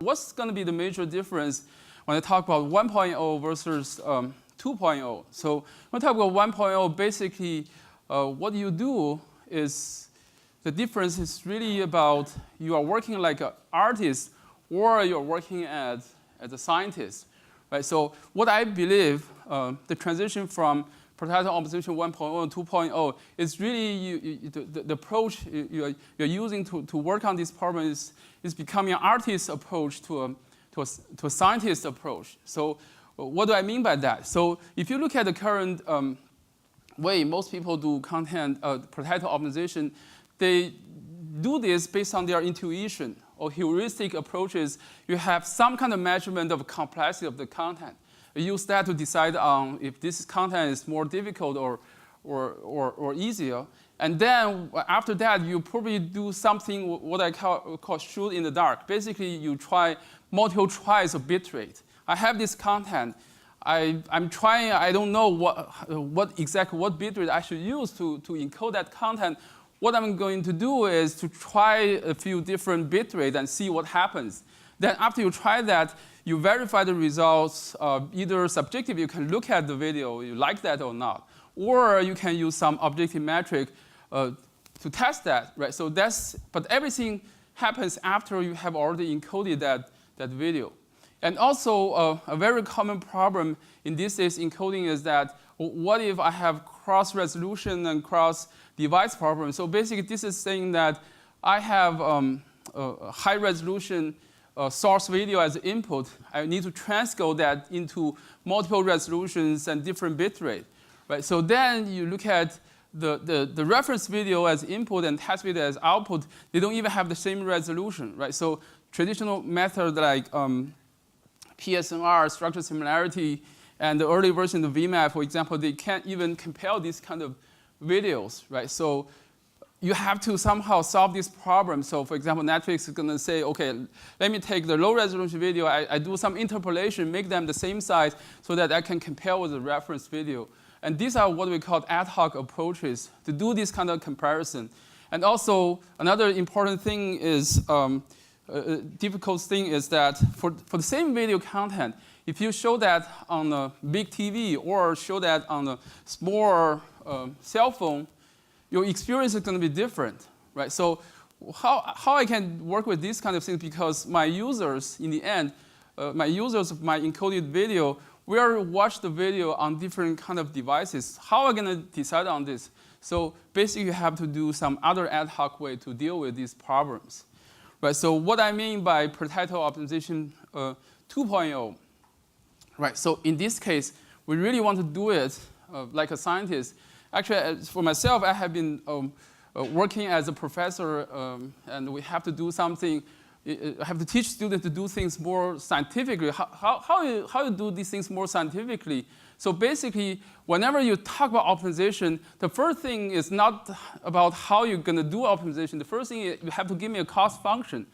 What's going to be the major difference when I talk about 1.0 versus 2.0? So when I talk about 1.0, basically what you do is the difference is really about you are working like an artist or you're working as a scientist. Right? So what I believe, the transition from per-title optimization 1.0 and 2.0 is really the approach you're using to work on this problem is becoming an artist approach to a scientist approach. So what do I mean by that? So if you look at the current way most people do content per-title optimization, they do this based on their intuition or heuristic approaches. You have some kind of measurement of complexity of the content. You use that to decide on if this content is more difficult or easier. And then after that, you probably do something what I call shoot in the dark. Basically, you try multiple tries of bitrate. I have this content. I'm trying. I don't know what bitrate I should use to encode that content. What I'm going to do is to try a few different bitrates and see what happens. Then after you try that, you verify the results, either subjective, you can look at the video, you like that or not. Or you can use some objective metric to test that, right? So but everything happens after you have already encoded that video. And also, a very common problem in this days encoding is that, what if I have cross-resolution and cross-device problem? So basically, this is saying that I have a high-resolution source video as input. I need to transcode that into multiple resolutions and different bitrate. Right? So then you look at the reference video as input and test video as output. They don't even have the same resolution. Right? So traditional methods like PSNR, structure similarity, and the early version of VMAP, for example, they can't even compare these kind of videos. Right? So you have to somehow solve this problem. So for example, Netflix is going to say, OK, let me take the low resolution video. I do some interpolation, make them the same size so that I can compare with the reference video. And these are what we call ad hoc approaches to do this kind of comparison. And also, another important thing is, difficult thing is that for the same video content, if you show that on a big TV or show that on a small cell phone, your experience is going to be different, right? So how I can work with these kind of things, because my users, in the end, my users of my encoded video will watch the video on different kind of devices. How am I going to decide on this? So basically, you have to do some other ad hoc way to deal with these problems. Right, so what I mean by per-title optimization 2.0, right? So in this case, we really want to do it like a scientist. Actually, for myself, I have been working as a professor, and we have to do something. I have to teach students to do things more scientifically. How you do these things more scientifically? So basically, whenever you talk about optimization, the first thing is not about how you're going to do optimization. The first thing is you have to give me a cost function.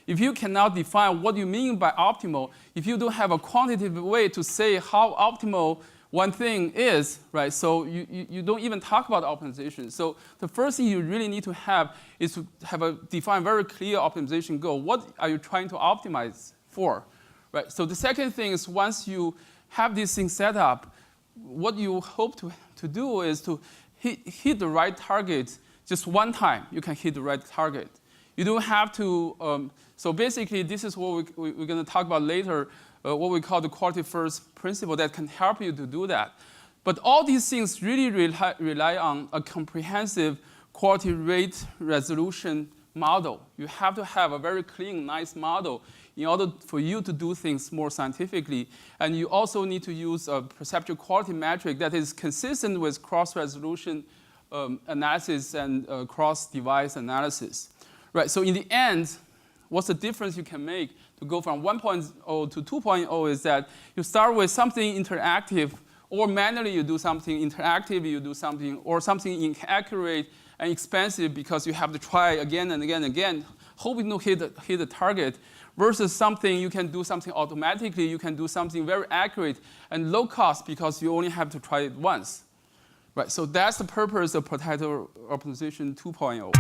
If you cannot define what you mean by optimal, if you don't have a quantitative way to say how optimal one thing is, right? So you don't even talk about optimization. So the first thing you really need to have is to have a defined very clear optimization goal. What are you trying to optimize for, right? So the second thing is once you have this thing set up, what you hope to do is to hit the right target just one time. You can hit the right target. You don't have to. So basically, this is what we're going to talk about later. What we call the quality first principle that can help you to do that. But all these things really rely on a comprehensive quality rate resolution model. You have to have a very clean, nice model in order for you to do things more scientifically. And you also need to use a perceptual quality metric that is consistent with cross-resolution analysis and cross-device analysis. Right, so in the end, what's the difference you can make to go from 1.0 to 2.0 is that you start with something interactive, or manually you do something interactive, you do something, or something inaccurate and expensive because you have to try again and again and again, hoping to hit the target, versus something you can do something automatically, you can do something very accurate and low cost because you only have to try it once. Right, so that's the purpose of per-title optimization 2.0.